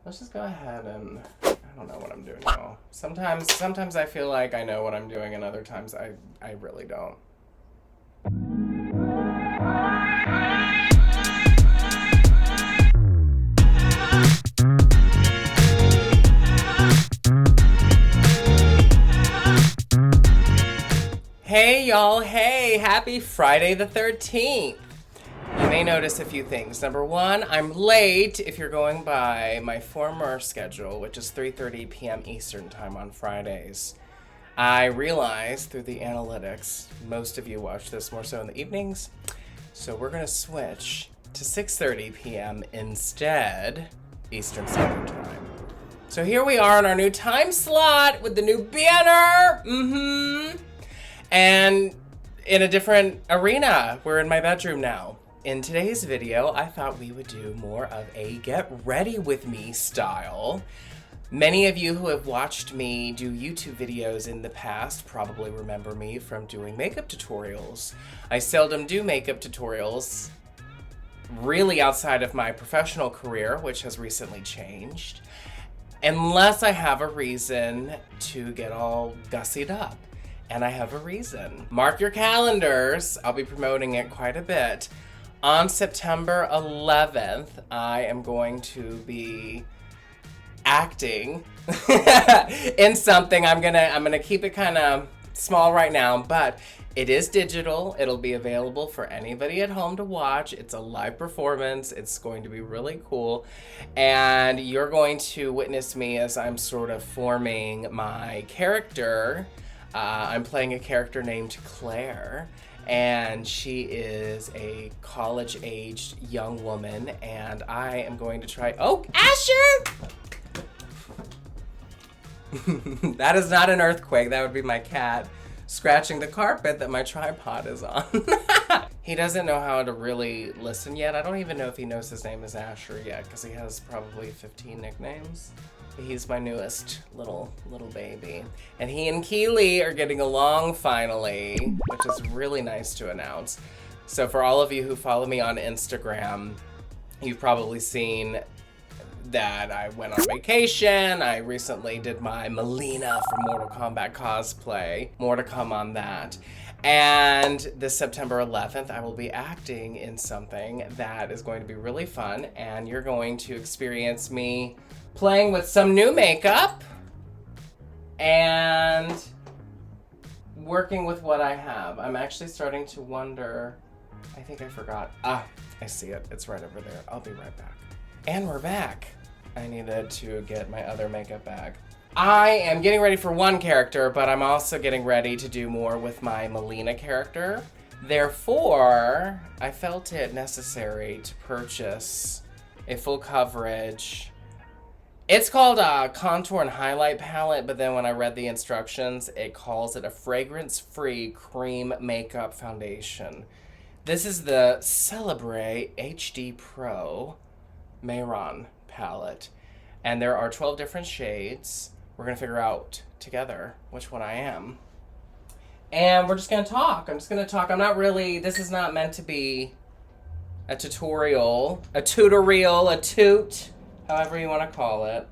let's just go ahead and, I don't know what I'm doing now. Sometimes I feel like I know what I'm doing, and other times I really don't. Hey y'all, hey, happy Friday the 13th. You may notice a few things. Number one, I'm late if you're going by my former schedule, which is 3:30 p.m. Eastern time on Fridays. I realize through the analytics, most of you watch this more so in the evenings, so we're gonna switch to 6:30 p.m. instead, Eastern Standard Time. So here we are in our new time slot with the new banner, and in a different arena. We're in my bedroom now. In today's video, I thought we would do more of a get ready with me style. Many of you who have watched me do YouTube videos in the past probably remember me from doing makeup tutorials. I seldom do makeup tutorials really outside of my professional career, which has recently changed, unless I have a reason to get all gussied up. And I have a reason. Mark your calendars. I'll be promoting it quite a bit. On September 11th, I am going to be acting in something. I'm gonna keep it kind of small right now, but it is digital. It'll be available for anybody at home to watch. It's a live performance. It's going to be really cool. And you're going to witness me as I'm sort of forming my character. I'm playing a character named Claire, and she is a college-aged young woman, and I am going to try— oh, Asher! That is not an earthquake. That would be my cat scratching the carpet that my tripod is on. He doesn't know how to really listen yet. I don't even know if he knows his name is Asher yet, because he has probably 15 nicknames. He's my newest little baby. And he and Keely are getting along finally, which is really nice to announce. So for all of you who follow me on Instagram, you've probably seen that I went on vacation. I recently did my MILEENA for Mortal Kombat cosplay. More to come on that. And this September 11th, I will be acting in something that is going to be really fun, and you're going to experience me playing with some new makeup and working with what I have. I'm actually starting to wonder— I think I forgot. Ah, I see it. It's right over there. I'll be right back. And we're back. I needed to get my other makeup bag. I am getting ready for one character, but I'm also getting ready to do more with my MILEENA character. Therefore, I felt it necessary to purchase a full coverage— it's called a contour and highlight palette, but then when I read the instructions, it calls it a fragrance-free cream makeup foundation. This is the Celebrate HD Pro Mayron palette, and there are 12 different shades. We're gonna figure out together which one I am. And we're just gonna talk. I'm just gonna talk. I'm not really— this is not meant to be a tutorial, a toot, however you want to call it.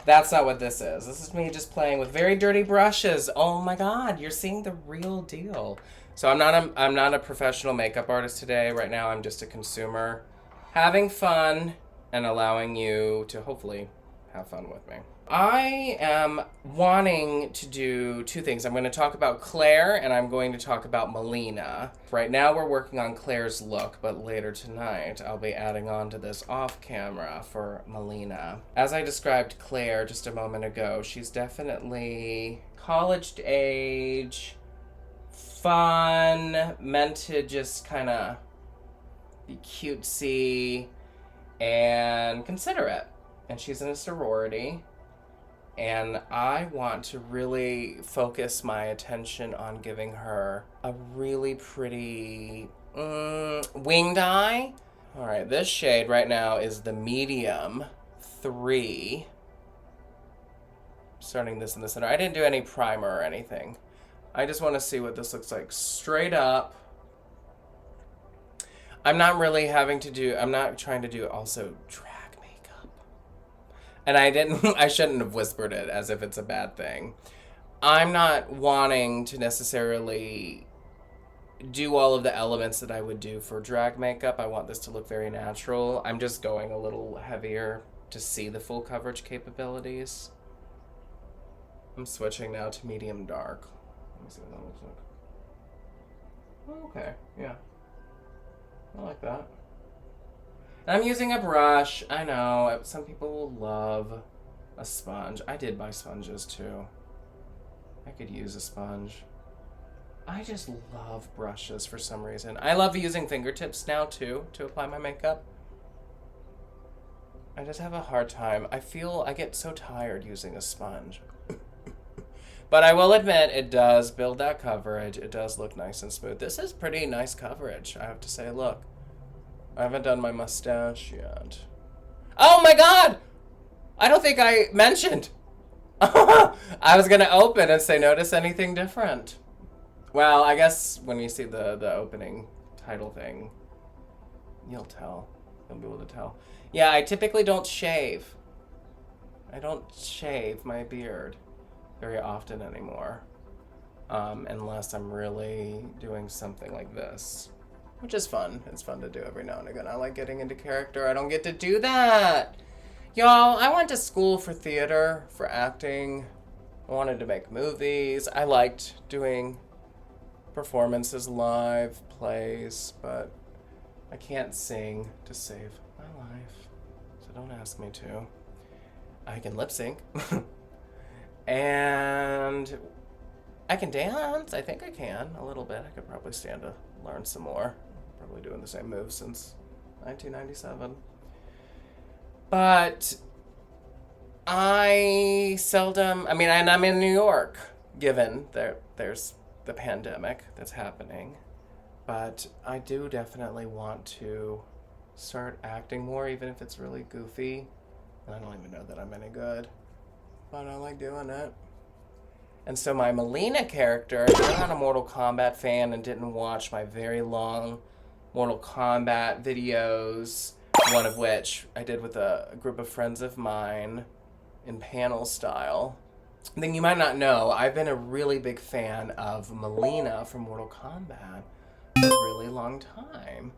That's not what this is. This is me just playing with very dirty brushes. Oh my God, you're seeing the real deal. So I'm not a professional makeup artist today. Right now, I'm just a consumer, having fun and allowing you to hopefully have fun with me. I am wanting to do two things. I'm going to talk about Claire, and I'm going to talk about MILEENA. Right now we're working on Claire's look, but later tonight I'll be adding on to this off camera for MILEENA. As I described Claire just a moment ago, she's definitely college age, fun, meant to just kind of be cutesy and considerate. And she's in a sorority. And I want to really focus my attention on giving her a really pretty winged eye. All right, this shade right now is the medium 3. Starting this in the center. I didn't do any primer or anything. I just want to see what this looks like straight up. I'm not really having to do— I'm not trying to do also drag makeup. And I shouldn't have whispered it as if it's a bad thing. I'm not wanting to necessarily do all of the elements that I would do for drag makeup. I want this to look very natural. I'm just going a little heavier to see the full coverage capabilities. I'm switching now to medium dark. Let me see what that looks like. Oh, okay, yeah. I like that. And I'm using a brush. I know, some people will love a sponge. I did buy sponges too. I could use a sponge. I just love brushes for some reason. I love using fingertips now too to apply my makeup. I just have a hard time. I get so tired using a sponge. But I will admit, it does build that coverage. It does look nice and smooth. This is pretty nice coverage, I have to say. Look, I haven't done my mustache yet. Oh my god! I don't think I mentioned. I was gonna open and say, notice anything different? Well, I guess when you see the opening title thing, you'll tell. You'll be able to tell. Yeah, I typically don't shave. I don't shave my beard very often anymore. Unless I'm really doing something like this. Which is fun. It's fun to do every now and again. I like getting into character. I don't get to do that. Y'all, I went to school for theater, for acting. I wanted to make movies. I liked doing performances live, plays, but I can't sing to save my life. So don't ask me to. I can lip sync. And I can dance. I think I can a little bit. I could probably stand to learn some more. Probably doing the same moves since 1997. But and I'm in New York, given there's the pandemic that's happening. But I do definitely want to start acting more, even if it's really goofy. I don't even know that I'm any good, but I like doing it. And so my MILEENA character, if you're not a Mortal Kombat fan and didn't watch my very long Mortal Kombat videos, one of which I did with a group of friends of mine in panel style, then you might not know, I've been a really big fan of MILEENA from Mortal Kombat for a really long time.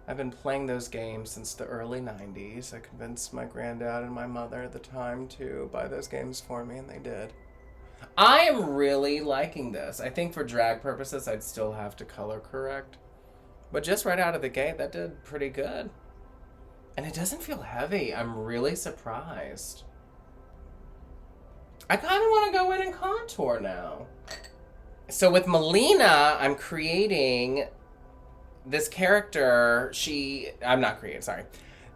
I've been playing those games since the early 90s. I convinced my granddad and my mother at the time to buy those games for me, and they did. I am really liking this. I think for drag purposes, I'd still have to color correct. But just right out of the gate, that did pretty good. And it doesn't feel heavy. I'm really surprised. I kind of want to go in and contour now. So with MILEENA, I'm creating this character.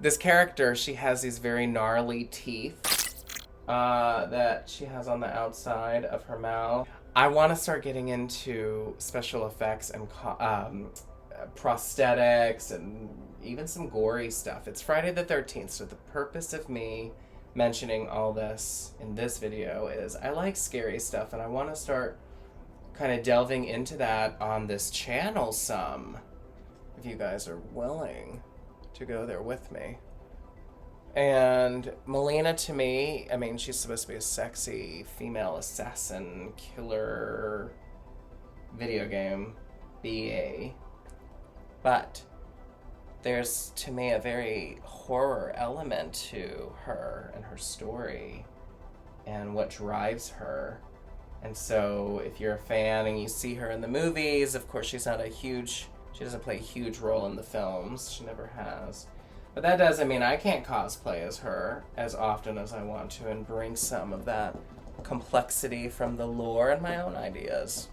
This character, she has these very gnarly teeth that she has on the outside of her mouth. I want to start getting into special effects and prosthetics and even some gory stuff. It's Friday the 13th, so the purpose of me mentioning all this in this video is I like scary stuff, and I want to start kind of delving into that on this channel some, if you guys are willing to go there with me. And MILEENA, to me, I mean, she's supposed to be a sexy female assassin, killer, video game BA. But there's, to me, a very horror element to her and her story and what drives her. And so if you're a fan and you see her in the movies, of course she doesn't play a huge role in the films. She never has. But that doesn't mean I can't cosplay as her as often as I want to and bring some of that complexity from the lore and my own ideas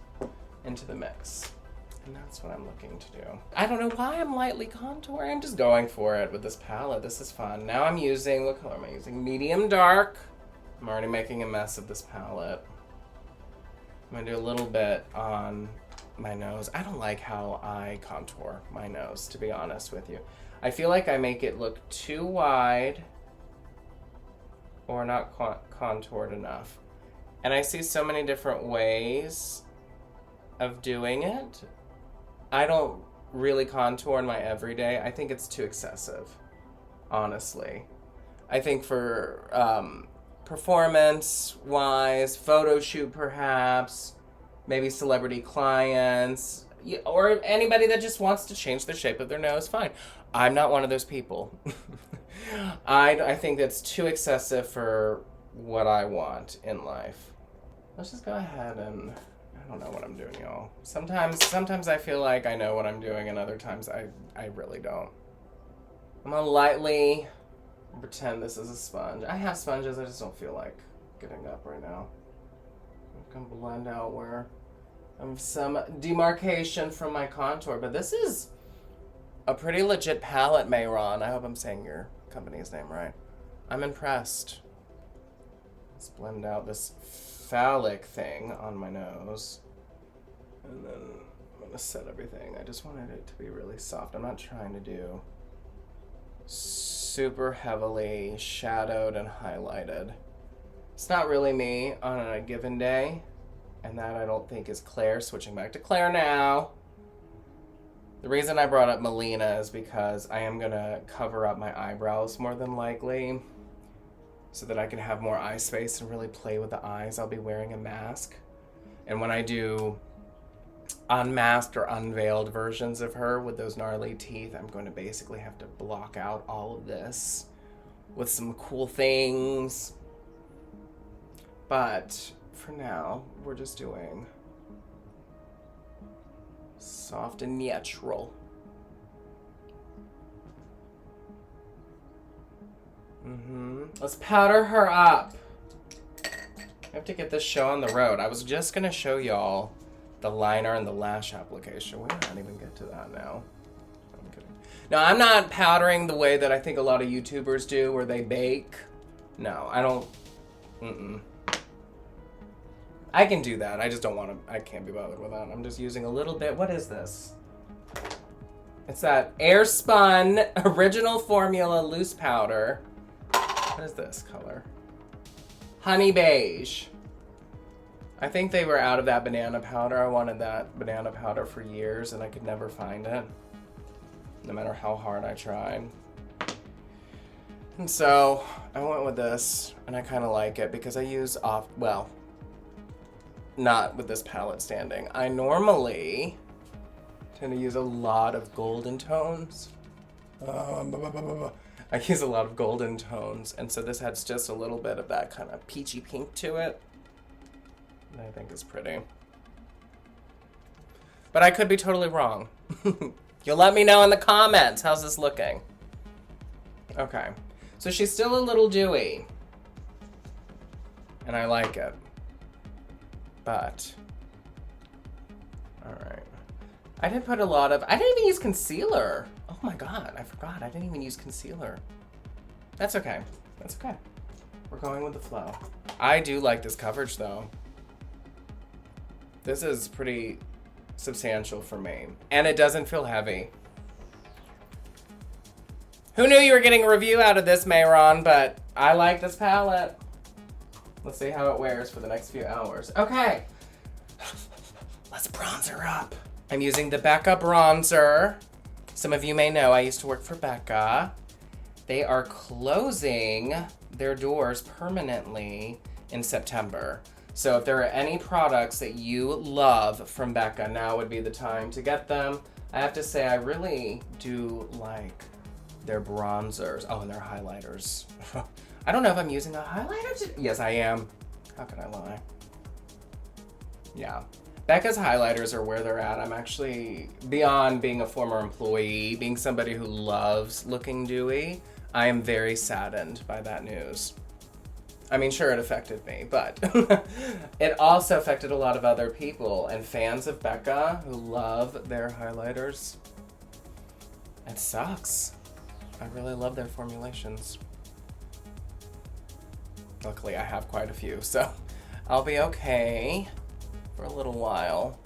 into the mix. And that's what I'm looking to do. I don't know why I'm lightly contouring. I'm just going for it with this palette. This is fun. Now I'm using, what color am I using? Medium dark. I'm already making a mess of this palette. I'm gonna do a little bit on my nose. I don't like how I contour my nose, to be honest with you. I feel like I make it look too wide or not contoured enough. And I see so many different ways of doing it. I don't really contour in my everyday. I think it's too excessive, honestly. I think for performance-wise, photo shoot perhaps, maybe celebrity clients, or anybody that just wants to change the shape of their nose, fine. I'm not one of those people. I think that's too excessive for what I want in life. Let's just go ahead and, I don't know what I'm doing, y'all. Sometimes I feel like I know what I'm doing, and other times I really don't. I'm gonna lightly pretend this is a sponge. I have sponges, I just don't feel like getting up right now. I'm gonna blend out where I have some demarcation from my contour, but this is a pretty legit palette, Mayron. I hope I'm saying your company's name right. I'm impressed. Let's blend out this phallic thing on my nose. And then I'm gonna set everything. I just wanted it to be really soft. I'm not trying to do super heavily shadowed and highlighted. It's not really me on a given day. And that I don't think is Claire. Switching back to Claire now. The reason I brought up MILEENA is because I am gonna cover up my eyebrows more than likely so that I can have more eye space and really play with the eyes. I'll be wearing a mask. And when I do unmasked or unveiled versions of her with those gnarly teeth, I'm going to basically have to block out all of this with some cool things. But for now, we're just doing soft and natural. Let's powder her up. I have to get this show on the road. I was just gonna show y'all the liner and the lash application. We might not even get to that now. I'm kidding. Now, I'm not powdering the way that I think a lot of YouTubers do, where they bake. No, I don't. I can do that. I just don't want to. I can't be bothered with that. I'm just using a little bit. What is this? It's that Airspun Original Formula Loose Powder. What is this color? Honey Beige. I think they were out of that banana powder. I wanted that banana powder for years and I could never find it, no matter how hard I tried. And so I went with this, and I kind of like it because I use well, not with this palette standing. I normally tend to use a lot of golden tones. I use a lot of golden tones, and so this has just a little bit of that kind of peachy pink to it. I think is pretty. But I could be totally wrong. You'll let me know in the comments. How's this looking? Okay. So she's still a little dewy. And I like it. But, all right. I didn't put a lot of, I didn't even use concealer. Oh my God, I forgot. I didn't even use concealer. That's okay. That's okay. We're going with the flow. I do like this coverage though. This is pretty substantial for me. And it doesn't feel heavy. Who knew you were getting a review out of this, Mayron? But I like this palette. Let's see how it wears for the next few hours. Okay. Let's bronze her up. I'm using the Becca bronzer. Some of you may know I used to work for Becca. They are closing their doors permanently in September. So if there are any products that you love from Becca, now would be the time to get them. I have to say, I really do like their bronzers. Oh, and their highlighters. I don't know if I'm using a highlighter. Yes, I am. How can I lie? Yeah. Becca's highlighters are where they're at. I'm actually, beyond being a former employee, being somebody who loves looking dewy, I am very saddened by that news. I mean, sure, it affected me, but it also affected a lot of other people and fans of Becca who love their highlighters. It sucks. I really love their formulations. Luckily, I have quite a few, so I'll be okay for a little while.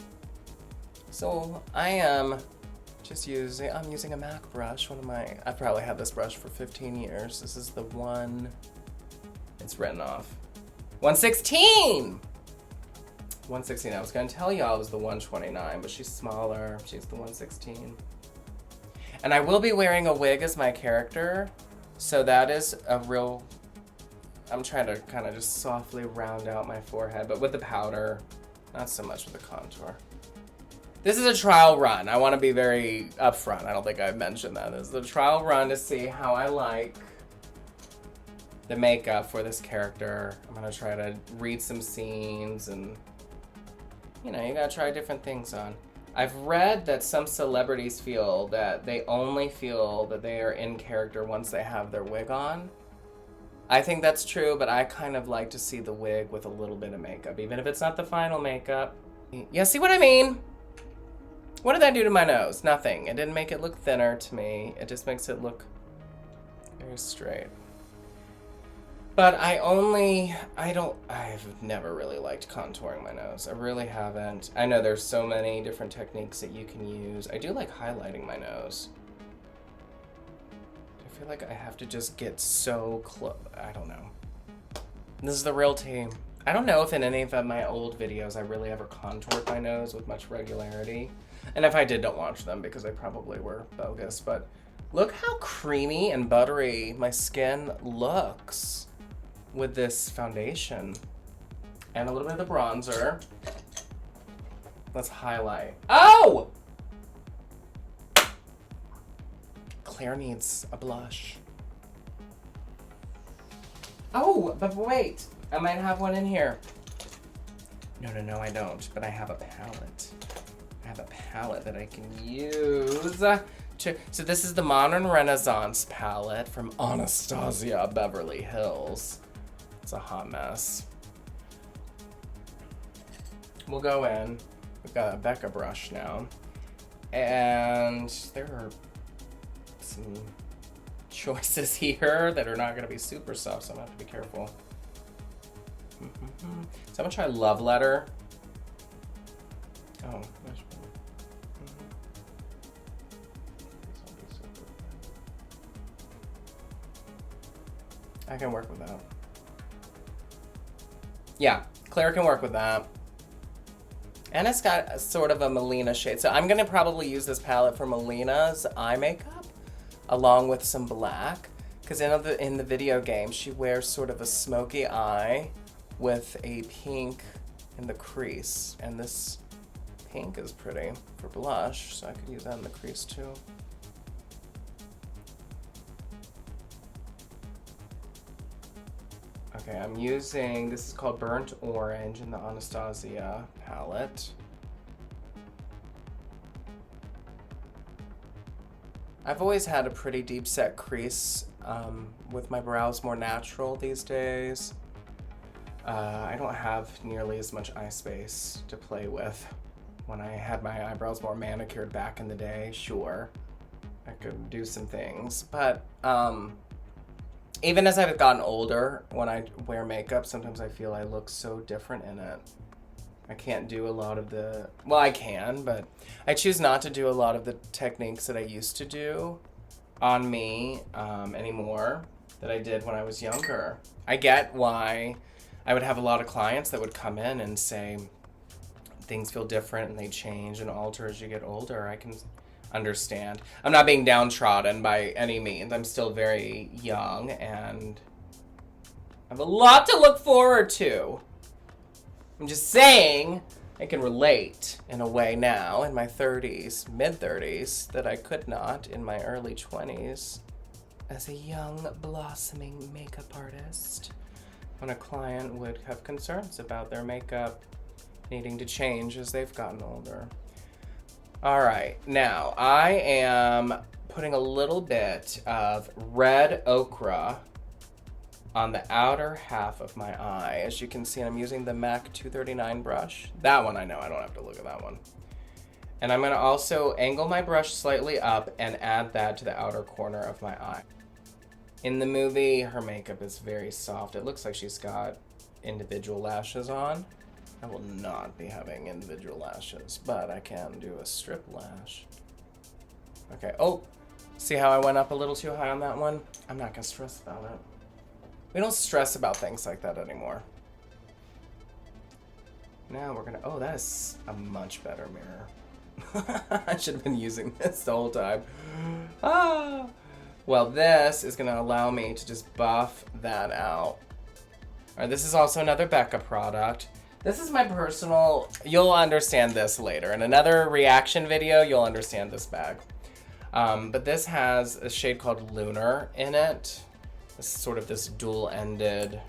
So I am just using a MAC brush. I've probably had this brush for 15 years. This is the one, it's written off. 116! 116, I was gonna tell y'all it was the 129, but she's smaller. She's the 116. And I will be wearing a wig as my character, so that is a real I'm trying to kind of just softly round out my forehead, but with the powder, not so much with the contour. This is a trial run. I want to be very upfront. I don't think I've mentioned that. This is a trial run to see how I like the makeup for this character. I'm going to try to read some scenes and, you know, you got to try different things on. I've read that some celebrities feel that they only feel that they are in character once they have their wig on. I think that's true, but I kind of like to see the wig with a little bit of makeup, even if it's not the final makeup. Yeah, see what I mean? What did that do to my nose? Nothing. It didn't make it look thinner to me. It just makes it look very straight. But I've never really liked contouring my nose. I really haven't. I know there's so many different techniques that you can use. I do like highlighting my nose. I feel like I have to just get so close. I don't know. This is the real tea. I don't know if in any of my old videos I really ever contoured my nose with much regularity. And if I did, don't watch them because they probably were bogus. But look how creamy and buttery my skin looks with this foundation. And a little bit of the bronzer. Let's highlight. Oh! Claire needs a blush. Oh, but wait. I might have one in here. No, I don't. But I have a palette. I have a palette that I can use. So this is the Modern Renaissance palette from Anastasia Beverly Hills. It's a hot mess. We'll go in. We've got a Becca brush now. And there are some choices here that are not going to be super soft, so I'm going to have to be careful. So I'm going to try Love Letter. Oh, that's I can work with that. Yeah, Claire can work with that. And it's got a sort of a MILEENA shade. So I'm gonna probably use this palette for MILEENA's eye makeup along with some black. Because in the video game, she wears sort of a smoky eye with a pink in the crease. And this pink is pretty for blush, so I could use that in the crease too. Okay, I'm using, this is called Burnt Orange in the Anastasia palette. I've always had a pretty deep set crease with my brows more natural these days. I don't have nearly as much eye space to play with. When I had my eyebrows more manicured back in the day, sure, I could do some things, but even as I've gotten older, when I wear makeup, sometimes I feel I look so different in it. I can't do a lot of the, well, I can, but I choose not to do a lot of the techniques that I used to do on me anymore that I did when I was younger. I get why I would have a lot of clients that would come in and say things feel different and they change and alter as you get older. I can understand. I'm not being downtrodden by any means. I'm still very young and I have a lot to look forward to. I'm just saying I can relate in a way now in my 30s, mid-30s, that I could not in my early 20s as a young blossoming makeup artist when a client would have concerns about their makeup needing to change as they've gotten older. All right, now I am putting a little bit of red ochre on the outer half of my eye. As you can see, I'm using the MAC 239 brush. That one I know, I don't have to look at that one. And I'm gonna also angle my brush slightly up and add that to the outer corner of my eye. In the movie, her makeup is very soft. It looks like she's got individual lashes on. I will not be having individual lashes, but I can do a strip lash. Okay, oh, see how I went up a little too high on that one? I'm not gonna stress about it. We don't stress about things like that anymore. Now we're gonna, oh, that is a much better mirror. I should have been using this the whole time. Ah. Well, this is gonna allow me to just buff that out All right, this is also another Becca product. This is my personal, you'll understand this later. In another reaction video, you'll understand this bag. But this has a shade called Lunar in it. This is sort of this dual-ended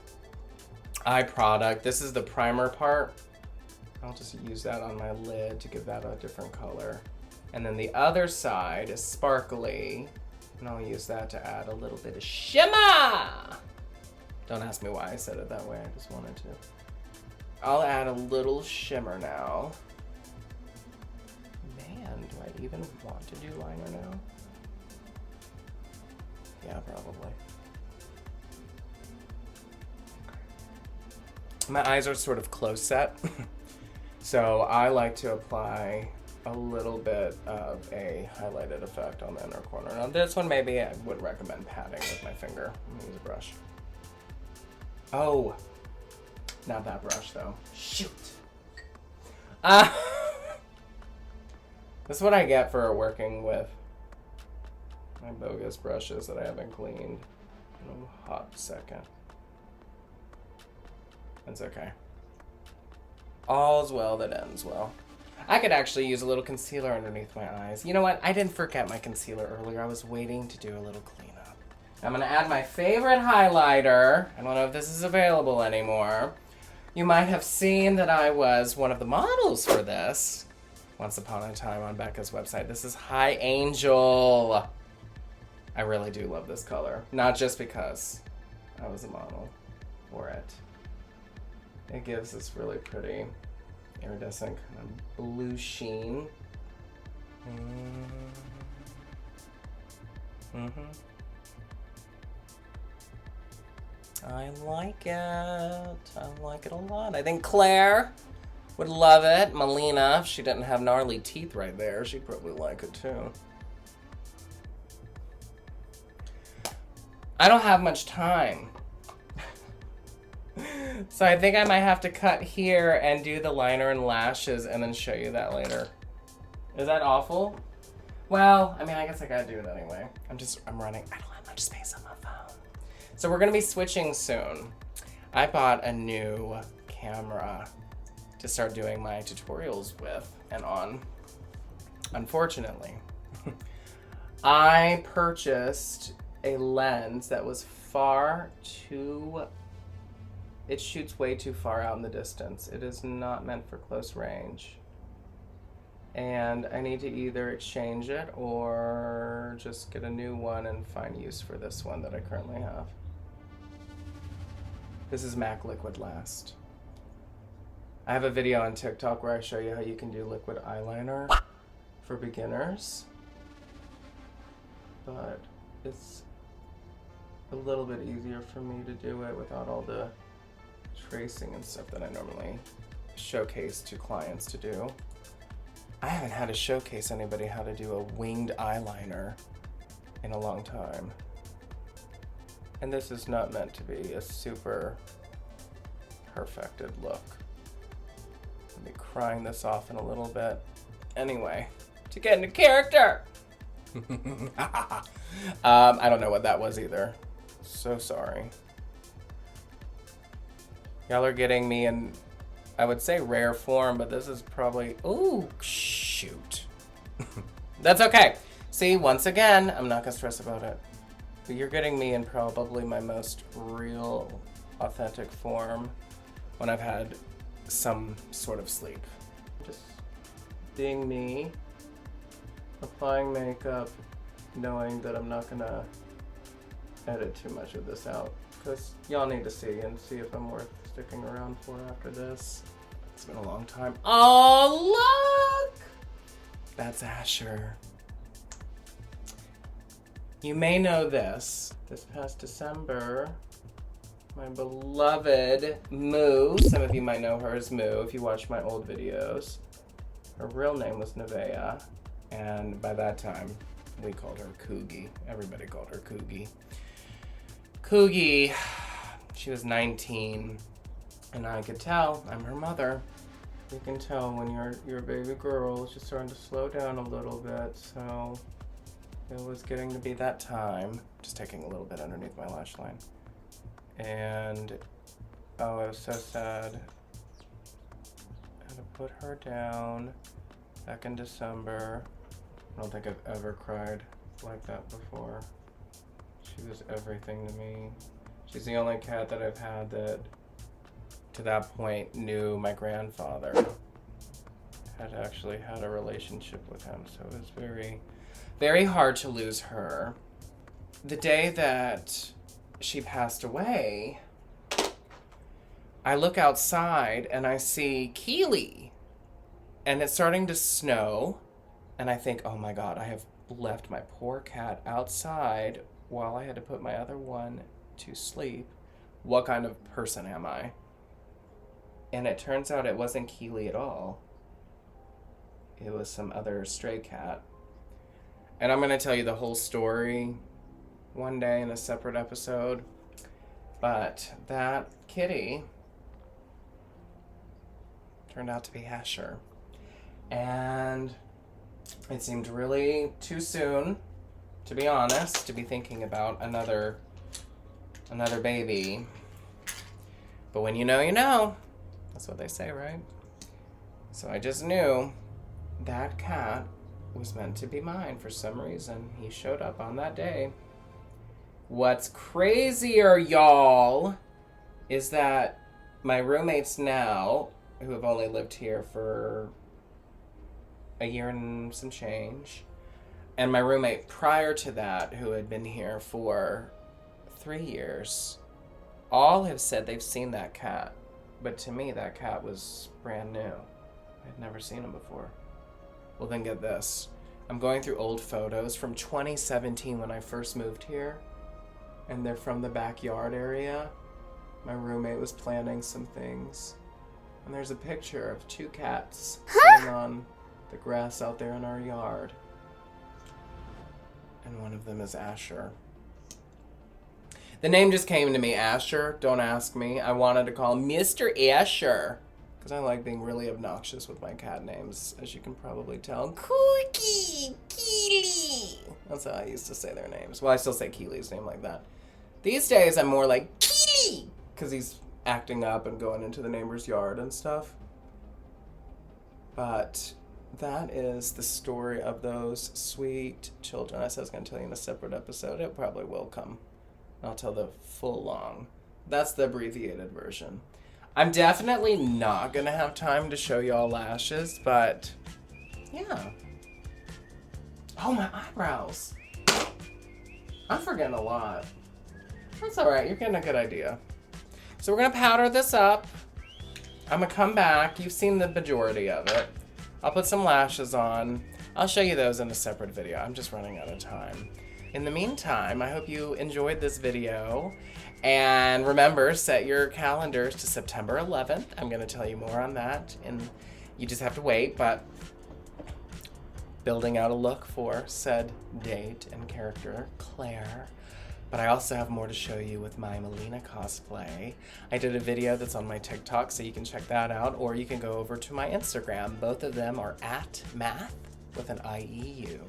eye product. This is the primer part. I'll just use that on my lid to give that a different color. And then the other side is sparkly, and I'll use that to add a little bit of shimmer. Don't ask me why I said it that way, I just wanted to. I'll add a little shimmer now. Man, do I even want to do liner now? Yeah, probably. My eyes are sort of close set, so I like to apply a little bit of a highlighted effect on the inner corner. Now this one maybe I would recommend patting with my finger. I'm gonna use a brush. Oh, not that brush though. Shoot. This is what I get for working with my bogus brushes that I haven't cleaned in a hot second. It's okay. All's well that ends well. I could actually use a little concealer underneath my eyes. You know what? I didn't forget my concealer earlier. I was waiting to do a little cleanup. I'm gonna add my favorite highlighter. I don't know if this is available anymore. You might have seen that I was one of the models for this once upon a time on Becca's website. This is High Angel. I really do love this color. Not just because I was a model for it. It gives this really pretty iridescent kind of blue sheen. I like it. I like it a lot. I think Claire would love it. MILEENA, if she didn't have gnarly teeth right there, she'd probably like it too. I don't have much time. So I think I might have to cut here and do the liner and lashes and then show you that later. Is that awful? Well, I mean, I guess I gotta do it anyway. I'm running, I don't have much space on my phone. So we're gonna be switching soon. I bought a new camera to start doing my tutorials with and on. Unfortunately, I purchased a lens that was it shoots way too far out in the distance. It is not meant for close range. And I need to either exchange it or just get a new one and find use for this one that I currently have. This is MAC Liquid Last. I have a video on TikTok where I show you how you can do liquid eyeliner for beginners. But it's a little bit easier for me to do it without all the tracing and stuff that I normally showcase to clients to do. I haven't had to showcase anybody how to do a winged eyeliner in a long time. And this is not meant to be a super perfected look. I'll be crying this off in a little bit. Anyway, to get into character. I don't know what that was either. So sorry. Y'all are getting me in, I would say rare form, but this is probably, ooh, shoot. That's okay. See, once again, I'm not gonna stress about it. But you're getting me in probably my most real, authentic form when I've had some sort of sleep. Just being me, applying makeup, knowing that I'm not gonna edit too much of this out. Because y'all need to see and see if I'm worth sticking around for after this. It's been a long time. Oh, look! That's Asher. You may know this. This past December, my beloved Moo, some of you might know her as Moo if you watch my old videos. Her real name was Nevaeh, and by that time, we called her Coogie. Everybody called her Coogie. Coogie, she was 19, and I could tell I'm her mother. You can tell when your baby girl is just starting to slow down a little bit, so it was getting to be that time. Just taking a little bit underneath my lash line. And Oh, it was so sad. I had to put her down back in December. I don't think I've ever cried like that before. She was everything to me. She's the only cat that I've had that, to that point, knew my grandfather. Had actually had a relationship with him, so it was very, very hard to lose her. The day that she passed away, I look outside and I see Keely, and it's starting to snow, and I think, oh my God, I have left my poor cat outside while I had to put my other one to sleep. What kind of person am I? And it turns out it wasn't Keely at all. It was some other stray cat. And I'm going to tell you the whole story one day in a separate episode. But that kitty turned out to be Asher. And it seemed really too soon, to be honest, to be thinking about another baby. But when you know, you know. That's what they say, right? So I just knew that cat was meant to be mine for some reason. He showed up on that day. What's crazier, y'all, is that my roommates now, who have only lived here for a year and some change, and my roommate prior to that, who had been here for 3 years, all have said they've seen that cat. But to me, that cat was brand new. I'd never seen him before. Well, then get this. I'm going through old photos from 2017 when I first moved here, and they're from the backyard area. My roommate was planting some things, and there's a picture of 2 cats sitting on the grass out there in our yard, and one of them is Asher. The name just came to me, Asher. Don't ask me. I wanted to call him Mr. Asher, because I like being really obnoxious with my cat names, as you can probably tell. Cookie, Keely. That's how I used to say their names. Well, I still say Keely's name like that. These days, I'm more like Keely, because he's acting up and going into the neighbor's yard and stuff. But that is the story of those sweet children. I said I was going to tell you in a separate episode. It probably will come. I'll tell the full long. That's the abbreviated version. I'm definitely not going to have time to show y'all lashes, but yeah. Oh, my eyebrows. I'm forgetting a lot. That's all right. You're getting a good idea. So we're going to powder this up. I'm going to come back. You've seen the majority of it. I'll put some lashes on. I'll show you those in a separate video. I'm just running out of time. In the meantime, I hope you enjoyed this video. And remember, set your calendars to September 11th. I'm going to tell you more on that. And you just have to wait, but building out a look for said date and character, Claire. But I also have more to show you with my MILEENA cosplay. I did a video that's on my TikTok, so you can check that out, or you can go over to my Instagram. Both of them are at math with an IEU.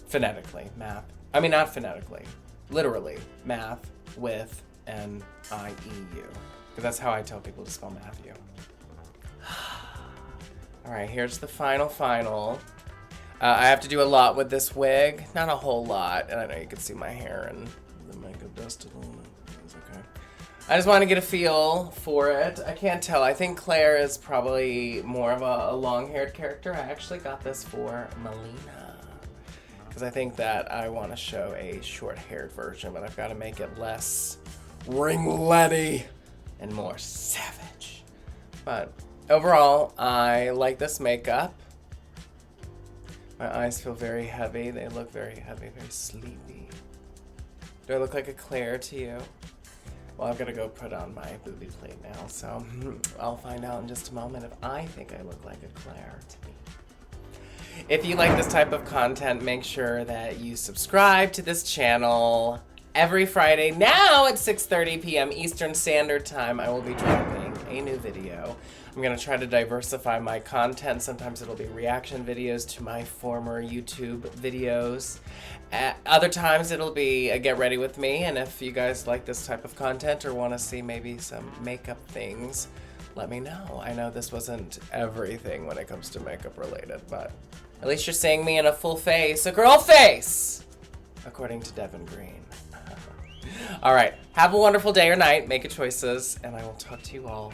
Phonetically, math. I mean, not phonetically. Literally, math with an IEU. Because that's how I tell people to spell Matthew. All right, here's the final. I have to do a lot with this wig. Not a whole lot. And I know you can see my hair and the makeup dusted a little bit. It's okay. I just want to get a feel for it. I can't tell. I think Claire is probably more of a long-haired character. I actually got this for MILEENA, because I think that I want to show a short-haired version, but I've got to make it less ringletty and more savage. But overall, I like this makeup. My eyes feel very heavy. They look very heavy, very sleepy. Do I look like a Claire to you? Well, I've got to go put on my booby plate now, so I'll find out in just a moment if I think I look like a Claire to me. If you like this type of content, make sure that you subscribe to this channel, every Friday. Now at 6:30 p.m. Eastern Standard Time, I will be dropping a new video. I'm gonna try to diversify my content. Sometimes it'll be reaction videos to my former YouTube videos. Other times it'll be a get ready with me, and if you guys like this type of content or want to see maybe some makeup things, let me know. I know this wasn't everything when it comes to makeup related, but at least you're seeing me in a full face, a girl face, according to Devin Green. All right, have a wonderful day or night, make your choices, and I will talk to you all